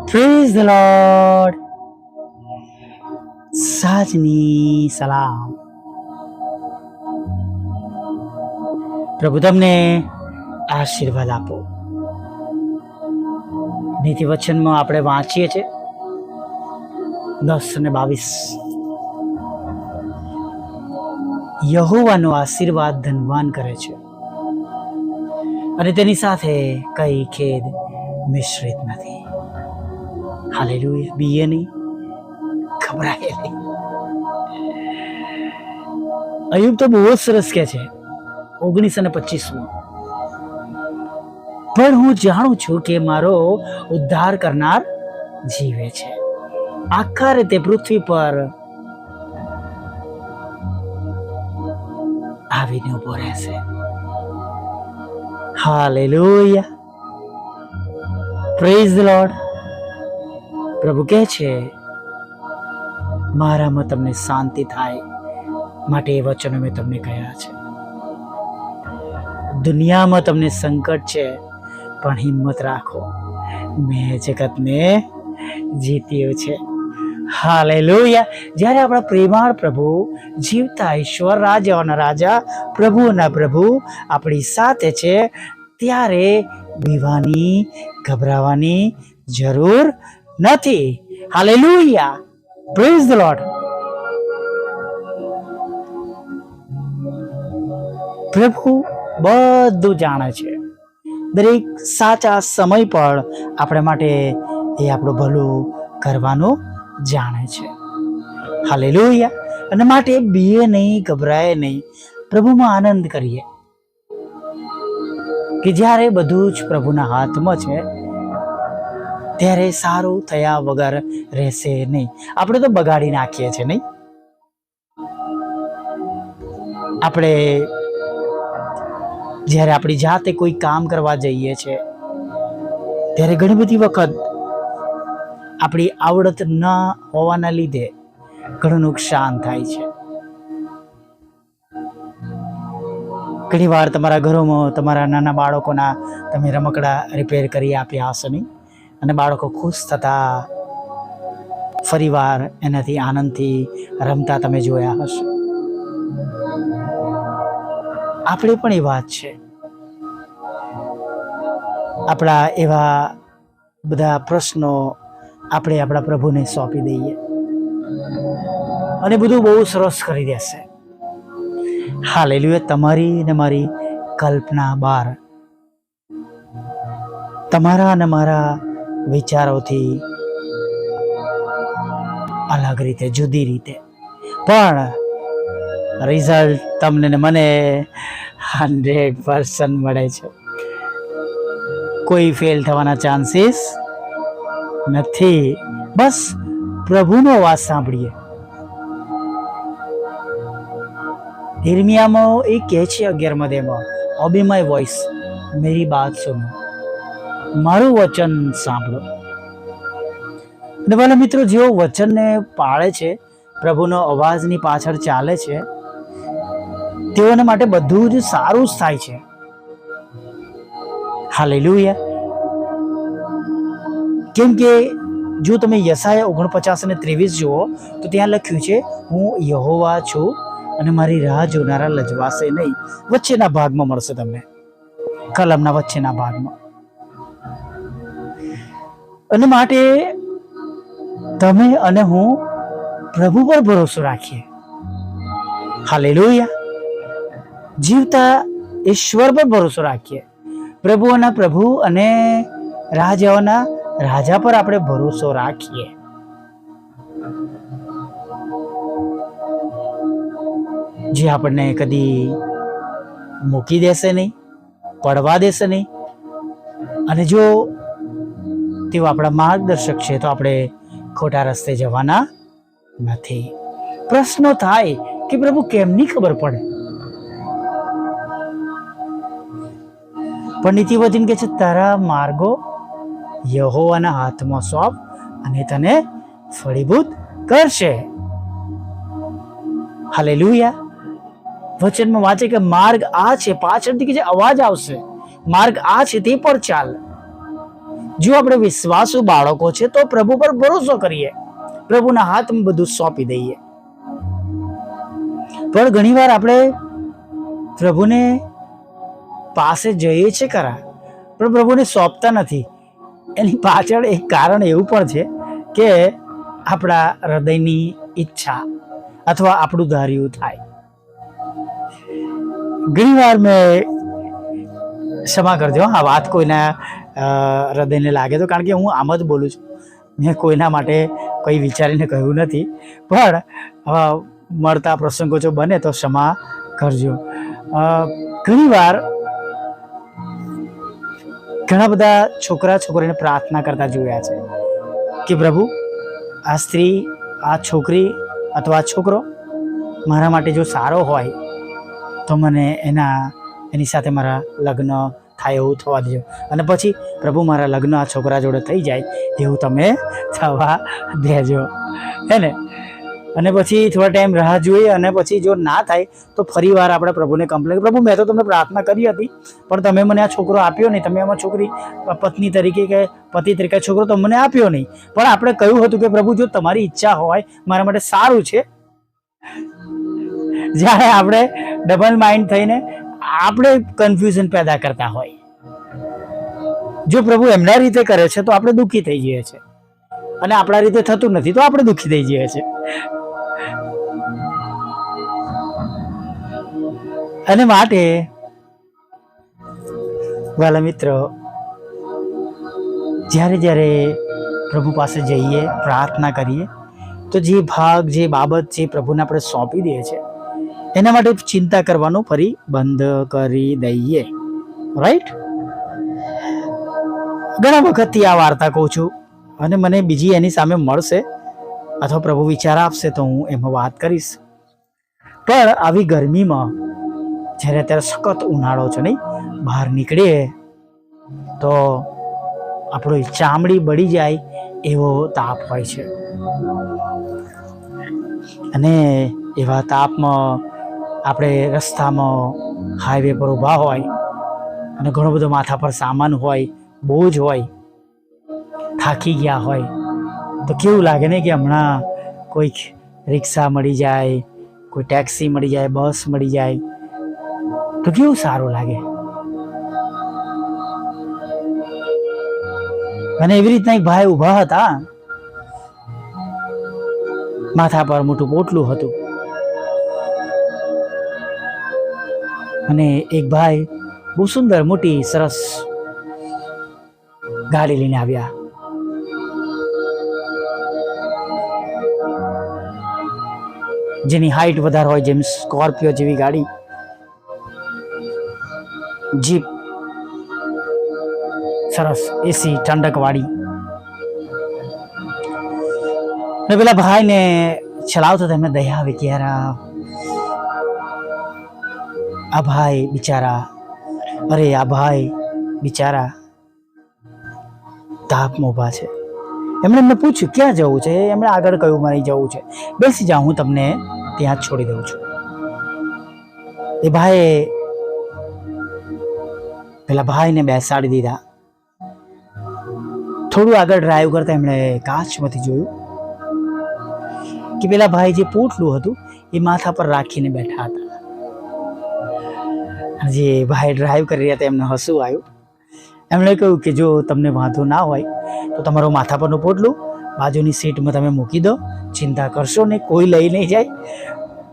Praise the lord. સાજની સલામ. પ્રભુ તમને આશીર્વાદ આપો. નીતિ વચનમાં આપણે વાંચીએ છીએ 10 અને 22. યહોવાનો આશીર્વાદ ધનવાન કરે છે અને તેની સાથે કઈ ખેદ મિશ્રિત નથી. હાલેલુયા. બીએ નહીં, ઘબરાય નહીં. અયુબ તો બહુ જ સરસ કે છે 19 અને 25. પણ હું જાણું છું કે મારો ઉદ્ધાર કરનાર જીવે છે, આખા રીતે પૃથ્વી પર આવીને ઉભો રહેશે. હાલેલુયા. Praise the lord. પ્રભુ કહે છે મારામાં તમને શાંતિ થાય માટે એ વચનો મેં તમને કહ્યા છે. દુનિયામાં તમને સંકટ છે પણ હિંમત રાખો, મેં જગતને જીત્યું છે. હાલેલુયા. જ્યારે આપણા પ્રેમાળ પ્રભુ, જીવતા ઈશ્વર, રાજાઓના રાજા, પ્રભુઓના પ્રભુ આપણી સાથે છે, ત્યારે બીવાની, ગભરાવાની જરૂર નથી. હાલેલુયા. Praise the lord. પ્રભુ બધું જાણે છે. દરેક સાચા સમય પર આપણે માટે એ આપણું ભલું કરવાનું જાણે છે. હાલેલુયા. અને માટે બીએ નહીં, ગભરાય નહીં, પ્રભુમાં આનંદ કરીએ કે જ્યારે બધું જ પ્રભુના હાથમાં છે ત્યારે સારું થયા વગર રહેશે નહીં. આપણે તો બગાડી નાખીએ છીએ નહીં? આપણે જ્યારે આપણી જાતે કોઈ કામ કરવા જઈએ છીએ ત્યારે ઘણી બધી વખત આપણી આવડત ન હોવાના લીધે ઘણું નુકસાન થાય છે. ઘણી વાર તમારા ઘરોમાં તમારા નાના બાળકોના તમે રમકડા રિપેર કરી આપ્યા હશે નહીં, અને બાળકો ખુશ થતા ફરીવાર એનાથી આનંદથી રમતા તમે જોયા હશે. આપણે પણ એ વાત છે. આપણા એવા બધા પ્રશ્નો આપણે આપણા પ્રભુને સોંપી દઈએ અને બધું બહુ સરસ કરી દેશે. હાલેલુયા. તમારી ને મારી કલ્પના બહાર, તમારા અને મારા વિચારોથી અલગ રીતે, જુદી રીતે, પણ રિઝલ્ટ તમને ને મને 100% મળે છે. કોઈ ફેલ થવાના ચાન્સીસ નથી. બસ પ્રભુનો અવાજ સાંભળીએ. યિર્મયામાં એ કહે છે 11માં, ઓબે માય વોઇસ, મેરી બાત સુનો, મારું વચન સાંભળો. અને વાલા મિત્રો, જેઓ વચનને પાળે છે, પ્રભુનો અવાજની પાછળ ચાલે છે, તેઓને માટે બધું જ સારું જ થાય છે. હાલેલુયા. કેમ કે જો તમે યશાયા 49 અને 23 જુઓ તો ત્યાં લખ્યું છે, હું યહોવા છું અને મારી રાહ જોનારા લજવાશે નહીં. વચ્ચેના ભાગમાં મળશે તમને, કલમના વચ્ચેના ભાગમાં. અને માટે તમે અને હું પ્રભુ પર ભરોસો રાખીએ. હાલેલુયા. જીવતા ઈશ્વર પર ભરોસો રાખીએ. પ્રભુઓના પ્રભુ અને રાજાઓના રાજા પર આપણે ભરોસો રાખીએ. જે આપણને કદી મૂકી દેશે નહીં, પડવા દેશે નહીં, અને જો તેઓ આપણા માર્ગદર્શક છે તો આપણે ખોટા રસ્તે જવાના નથી. પ્રશ્નો થાય કે પ્રભુ કેમની ખબર પડે? પણ નીતિ વચન કહે છે, તારા માર્ગો યહોવાના હાથમાં સોંપ અને તને ફળીભૂત કરશે. હાલેલુયા. વચનમાં વાંચે કે માર્ગ આ છે, પાછળથી કે જે અવાજ આવશે, માર્ગ આ છે તે પર ચાલ. જો આપણે વિશ્વાસુ બાળકો છે તો પ્રભુ પર ભરોસો કરીએ, પ્રભુના હાથમાં બધું સોંપી દઈએ. પણ ઘણીવાર આપણે પ્રભુને પાસે જઈએ છે ખરા, પણ પ્રભુને સોંપતા નથી. એની પાછળ એક કારણ એવું પણ છે કે આપણા હૃદયની ઈચ્છા અથવા આપણું ધાર્યું થાય. ઘણીવાર મેં, ક્ષમા કરજો આ વાત કોઈના હૃદયને લાગે તો, કારણ કે હું આમ જ બોલું છું, મેં કોઈના માટે કંઈ વિચારીને કહ્યું નથી, પણ મળતા પ્રસંગો જો બને તો ક્ષમા કરજો. ઘણીવાર ઘણા બધા છોકરા છોકરીને પ્રાર્થના કરતા જોયા છે કે પ્રભુ, આ સ્ત્રી, આ છોકરી અથવા છોકરો મારા માટે જો સારો હોય તો મને એની સાથે મારા લગ્ન થાય એવું થવા દેજો. અને પછી પ્રભુ મારા લગ્ન આ છોકરા જોડે થઈ જાય એવું તમે થવા દેજો, હે ને. અને પછી થોડા ટાઈમ રાહ જોઈએ અને પછી જો ના થાય તો ફરી વાર આપણે પ્રભુને કમ્પ્લેન, પ્રભુ મેં તો તમને પ્રાર્થના કરી હતી પણ તમે મને આ છોકરો આપ્યો નહીં, તમે આમાં છોકરી પત્ની તરીકે કે પતિ તરીકે છોકરો તો મને આપ્યો નહીં. પણ આપણે કહ્યું હતું કે પ્રભુ જો તમારી ઈચ્છા હોય મારા માટે સારું છે. જ્યારે આપણે ડબલ માઇન્ડ થઈને આપણે કન્ફ્યુઝન પેદા કરતા હોય, જો પ્રભુ એમના રીતે કરે છે તો આપણે દુઃખી થઈ જઈએ છીએ, અને આપણા રીતે થતું નથી તો આપણે દુઃખી થઈ જઈએ છીએ. અને માટે વાલા મિત્રો, જ્યારે જ્યારે પ્રભુ પાસે જઈએ, પ્રાર્થના કરીએ, તો જે ભાગ, જે બાબત, જે પ્રભુને આપણે સોંપી દઈએ છીએ એના માટે ચિંતા કરવાનું ફરી બંધ કરી દઈએ. રાઈટ? ઘણા વખતથી આ વાર્તા કહું છું અને મને બીજી એની સામે મળશે અથવા પ્રભુ વિચાર આપશે તો હું એમાં વાત કરીશ. પણ આવી ગરમીમાં, જ્યારે અત્યારે સખત ઉનાળો છે નહીં, બહાર નીકળીએ તો આપણું ચામડી બળી જાય એવો તાપ હોય છે. અને એવા તાપમાં આપણે રસ્તામાં હાઈવે પર ઊભા હોય અને ઘણો બધો માથા પર સામાન હોય, બોજ હોય, થાકી ગયા હોય તો કેવું લાગે ને કે હમણાં કોઈક રિક્ષા મળી જાય, કોઈ ટેક્સી મળી જાય, બસ મળી જાય તો કેવું સારું લાગે. અને એવી રીતના એક ભાઈ ઊભા હતા, માથા પર મોટું પોટલું હતું, અને એક ભાઈ બહુ સુંદર મોટી સરસ ગાડી લઈને આવ્યા. જેની હાઈટ વધારે હોય, જેમ સ્કોર્પિયો જેવી ગાડી, જીપ, સરસ એસી ઠંડક વાળી. ને પેલા ભાઈને ચલાવતા તેમને દયા આવી કે યાર આ ભાઈ બિચારા, અરે આ ભાઈ બિચારા તાપમાં ઊભા છે. એમણે એમને પૂછ્યું ક્યાં જવું છે, એમણે આગળ કહ્યું મારે જવું છે, બેસી જાઓ, હું તમને ત્યાં જ છોડી દઉં છું. એ ભાઈએ પેલા ભાઈને બેસાડી દીધા. થોડું આગળ ડ્રાઈવ કરતા એમણે કાચમાંથી જોયું કે પેલા ભાઈ જે પોટલું હતું એ માથા પર રાખીને બેઠા હતા. જે ભાઈ ડ્રાઈવ કરી રહ્યા હતા એમને હસવું આવ્યું. એમણે કહ્યું કે જો તમને વાંધો ના હોય તો તમારું માથા પરનું પોટલું બાજુની સીટમાં તમે મૂકી દો, ચિંતા કરશો નહીં, કોઈ લઈ નહીં જાય.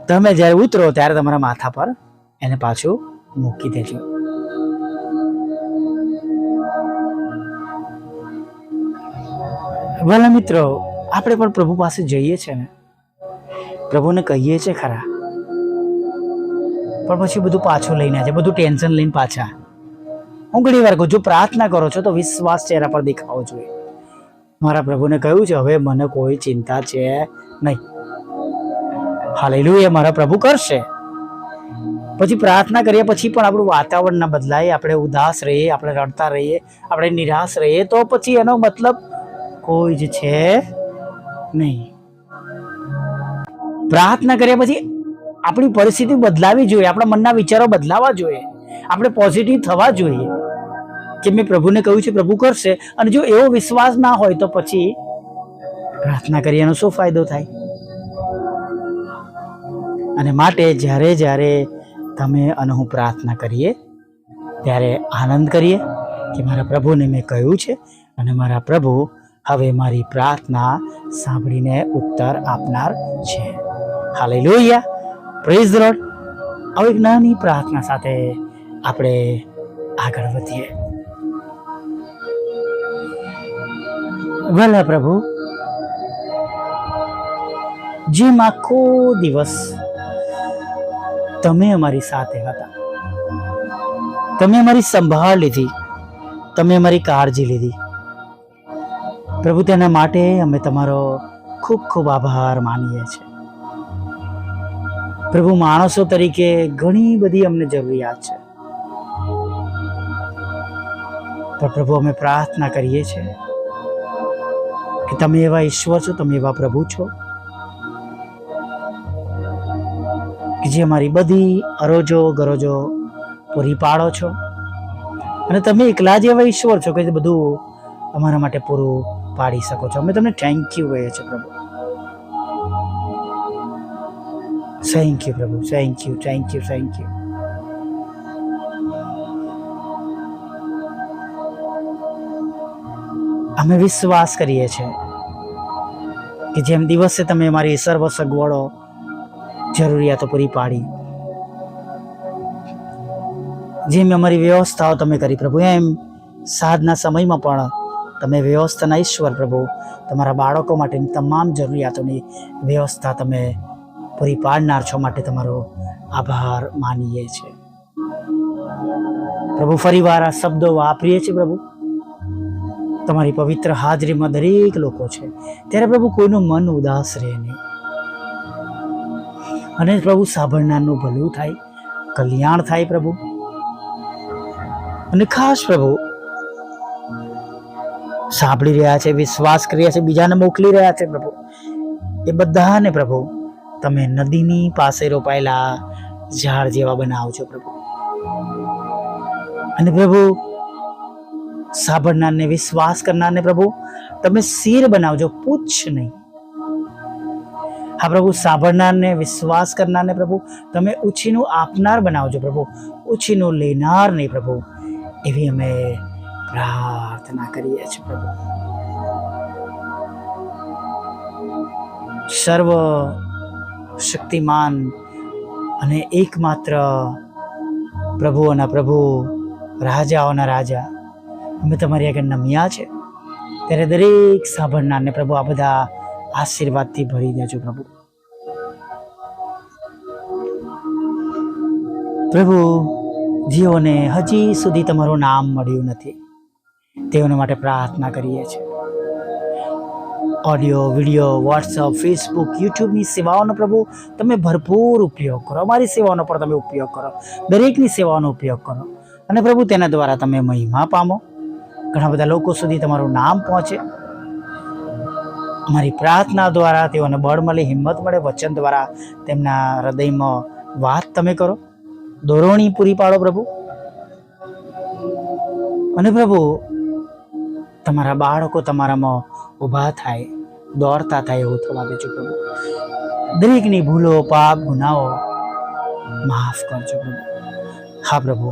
તમે જ્યારે ઉતરો ત્યારે તમારા માથા પર એને પાછું મૂકી દેજો. ભલા મિત્રો, આપણે પણ પ્રભુ પાસે જઈએ છીએ ને, પ્રભુને કહીએ છીએ ખરા, પણ પછી બધું પાછું લઈને આવે છે, બધું ટેન્શન લઈને પાછા. હું ઘણી વાર કહું, જો પ્રાર્થના કરો છો તો વિશ્વાસ ચહેરા પર દેખાવો જોઈએ. મારા પ્રભુને કહ્યું છે હવે મને કોઈ ચિંતા છે નહીં. હાલેલુયા, મારા પ્રભુ કરશે. પછી પ્રાર્થના કરીએ પછી પણ આપણું વાતાવરણ ના બદલાય, આપણે ઉદાસ રહીએ, આપણે રડતા રહીએ, આપણે નિરાશ રહીએ તો પછી એનો મતલબ કોઈ જ છે નહીં. પ્રાર્થના કર્યા પછી આપણી પરિસ્થિતિ બદલાવી જોઈએ, આપણા મનના વિચારો બદલાવા જોઈએ, આપણે પોઝિટિવ થવા જોઈએ. કે મેં પ્રભુને કહ્યું છે પ્રભુ કરશે, અને જો એવો વિશ્વાસ ના હોય તો પછી પ્રાર્થના કરી એનો શું ફાયદો થાય? અને માટે જ્યારે જ્યારે તમે અને હું પ્રાર્થના કરીએ ત્યારે આનંદ કરીએ કે મારા પ્રભુને મેં કહ્યું છે અને મારા પ્રભુ હવે મારી પ્રાર્થના સાંભળીને ઉત્તર આપનાર છે. Hallelujah, praise the lord. હવે એક નાની પ્રાર્થના સાથે આપણે આગળ વધીએ. ભલા પ્રભુ, જેમ આખો દિવસ તમે અમારી સાથે હતા, તમે અમારી સંભાળ લીધી, તમે અમારી કાળજી લીધી પ્રભુ, તેના માટે અમે તમારો ખૂબ ખૂબ આભાર માનીએ છીએ પ્રભુ. માણસો તરીકે ઘણી બધી અમને જરૂરિયાત છે, પણ પ્રભુ અમે પ્રાર્થના કરીએ છીએ કે તમે એવા ઈશ્વર છો, તમે એવા પ્રભુ છો કે જે અમારી બધી અરોજો ગરોજો પૂરી પાડો છો, અને તમે એકલા જ એવા ઈશ્વર છો કે બધું અમારા માટે પૂરું પાડી શકો છો. અમે તમને થેન્ક યુ કહીએ છીએ પ્રભુ. થેન્ક યુ પ્રભુ, thank you, thank you, thank you. અમે વિશ્વાસ કરીએ છીએ કે જેમ દિવસે તમે અમારી સર્વ સગવડો જરૂરિયાતો પૂરી પાડી, જેમ અમારી વ્યવસ્થાઓ તમે કરી પ્રભુ, એમ સાંજના સમયમાં પણ તમે વ્યવસ્થાના ઈશ્વર પ્રભુ, તમારા બાળકો માટેની તમામ જરૂરિયાતોની વ્યવસ્થા તમે પૂરી પાડનાર છો, માટે તમારો આભાર માનીએ છીએ પ્રભુ. ફરીવાર આ શબ્દો વાપરીએ છીએ પ્રભુ, તમારી પવિત્ર હાજરીમાં દરેક લોકો છે ત્યારે પ્રભુ કોઈનું મન ઉદાસ રહે નહીં, અને પ્રભુ સાંભળનારનું ભલું થાય, કલ્યાણ થાય પ્રભુ. અને ખાસ પ્રભુ સાંભળી રહ્યા છે, વિશ્વાસ કરી રહ્યા છે, બીજાને મોકલી રહ્યા છે પ્રભુ, એ બધાને પ્રભુ તમે નદીની પાસે રોપાયેલા ઝાડ જેવા બનાવજો પ્રભુ. અને પ્રભુ સાંભળનારને, વિશ્વાસ કરનારને પ્રભુ તમે શિર બનાવજો, પૂછ નહીં. હા પ્રભુ, સાંભળનારને, વિશ્વાસ કરનારને પ્રભુ તમે ઉછીનું આપનાર બનાવજો પ્રભુ, ઉછીનું લેનાર નહીં પ્રભુ. એવી અમે પ્રાર્થના કરીએ છીએ પ્રભુ. સર્વ શક્તિમાન અને એકમાત્ર પ્રભુઓના પ્રભુ, રાજાઓના રાજા, અમે તમારી આગળ નમ્યા છે ત્યારે દરેક સાંભળનારને પ્રભુ આ બધા આશીર્વાદથી ભરી દેજો પ્રભુ. પ્રભુ, જેઓને હજી સુધી તમારું નામ મળ્યું નથી તેઓને માટે પ્રાર્થના કરીએ છીએ. ઓડિયો, વિડીયો, વોટ્સઅપ, ફેસબુક, યુટ્યુબની સેવાઓનો પ્રભુ તમે ભરપૂર ઉપયોગ કરો, અમારી સેવાઓનો પણ તમે ઉપયોગ કરો, દરેકની સેવાઓનો ઉપયોગ કરો, અને પ્રભુ તેના દ્વારા તમે મહિમા પામો, ઘણા બધા લોકો સુધી તમારું નામ પહોંચે. અમારી પ્રાર્થના દ્વારા તેઓને બળ મળે, હિંમત મળે, વચન દ્વારા તેમના હૃદયમાં વાત તમે કરો, દોરવણી પૂરી પાડો પ્રભુ. અને પ્રભુ તમારા બાળકો તમારામાં ઊભા થાય, દોડતા થાય એવું થવા દેજો પ્રભુ. દરેકની ભૂલો, પાપ, ગુનાઓ માફ કરજો પ્રભુ. હા પ્રભુ,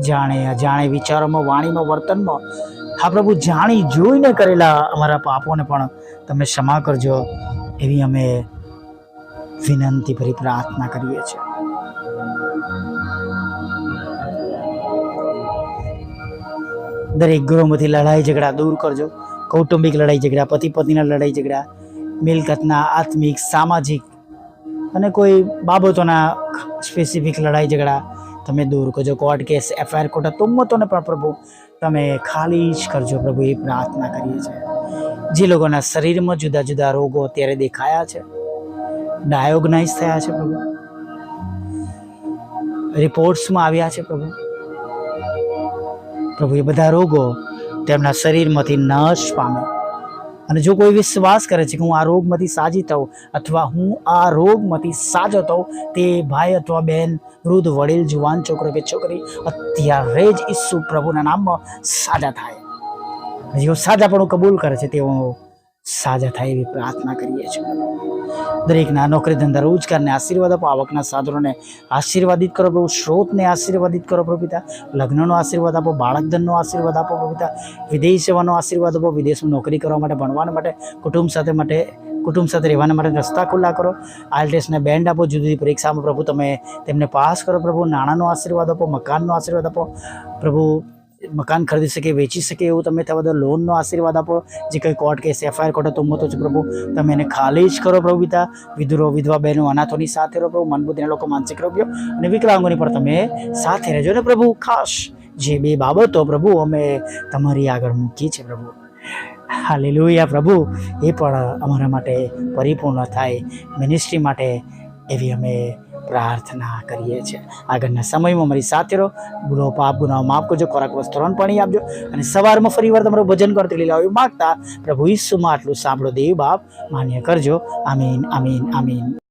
જાણે અજાણે વિચારોમાં, વાણીમાં, વર્તનમાં, હા પ્રભુ જાણી જોઈને કરેલા અમારા પાપોને પણ તમે ક્ષમા કરજો, એવી અમે વિનંતી ભરી પ્રાર્થના કરીએ છીએ. દરેક ગૃહમાંથી લડાઈ ઝઘડા દૂર કરજો, કૌટુંબિક લડાઈ ઝઘડા, પતિ પત્નીના લડાઈ ઝઘડા, મિલકતના, આત્મિક, સામાજિક અને કોઈ બાબતોના સ્પેસિફિક લડાઈ ઝઘડા તમે દૂર કરજો. કોર્ટ કેસ, એફઆઈઆર, ખોટા તુમ્મતોને પણ પ્રભુ તમે ખાલી જ કરજો પ્રભુ, એ પ્રાર્થના કરીએ છીએ. જે લોકોના શરીરમાં જુદા જુદા રોગો અત્યારે દેખાયા છે, ડાયોગ્નાઇઝ થયા છે પ્રભુ, રિપોર્ટ્સમાં આવ્યા છે પ્રભુ, પ્રભુ એ બધા રોગો તેમના શરીરમાંથી નાશ પામે, અને જો કોઈ વિશ્વાસ કરે છે કે હું આ રોગમાંથી સાજી થઉં અથવા હું આ રોગમાંથી સાજો થઉં, તે ભાઈ અથવા બહેન, વૃદ્ધ, વડીલ, જુવાન, છોકરો કે છોકરી અત્યારે જ ઈસુ પ્રભુના નામમાં સાજા થાય. જેઓ સાજાપણું કબૂલ કરે છે તેઓ સાજા થાય એવી પ્રાર્થના કરીએ છીએ. દરેકના નોકરી ધંધા રોજગારને આશીર્વાદ આપો, આવકના સાધનોને આશીર્વાદિત કરો પ્રભુ, સ્ત્રોતને આશીર્વાદિત કરો પ્રભુ પિતા, લગ્નનો આશીર્વાદ આપો, બાળક ધનનો આશીર્વાદ આપો પ્રભુ પિતા, વિદેશ જવાનો આશીર્વાદ આપો, વિદેશમાં નોકરી કરવા માટે, ભણવા માટે, કુટુંબ સાથે રહેવાના માટે રસ્તા ખુલ્લા કરો. આઈએલટીએસને બેન્ડ આપો, જુદી જુદી પરીક્ષામાં પ્રભુ તમે તેમને પાસ કરો પ્રભુ. નાણાંનો આશીર્વાદ આપો, મકાનનો આશીર્વાદ આપો પ્રભુ, મકાન ખરીદી શકે, વેચી શકે એવું તમે થવા દો. લોનનો આશીર્વાદ આપો. જે કંઈ કોર્ટ કેસ, એફઆઈઆર કોર્ટો તુમ્મતો છે પ્રભુ, તમે એને ખાલી જ કરો પ્રભુ પિતા. વિધુરો, વિધવા બહેનો, અનાથોની સાથે રહો પ્રભુ. મનબુદ્ધિના લોકો, માનસિક રોગીઓ અને વિકલાંગોની પણ તમે સાથે રહેજો ને પ્રભુ. ખાસ જે બે બાબતો પ્રભુ અમે તમારી આગળ મૂકી છે પ્રભુ, હાલેલુયા પ્રભુ, એ પણ અમારા માટે પરિપૂર્ણ થાય, મિનિસ્ટ્રી માટે એવી અમે પ્રાર્થના કરીએ છીએ. આગળના સમયમાં મારી સાથે રહો. ભૂલો, પાપ, ગુનાઓ માફ કરજો. ખોરાક, વસ્તુ, પાણી આપજો. અને સવારમાં ફરી વાર તમારું ભજન કરતી લીલા આવ્યું માગતા પ્રભુ ઈસુમાં આટલું સાંભળો દેવ બાપ માન્ય કરજો. આમીન, આમીન, આમીન.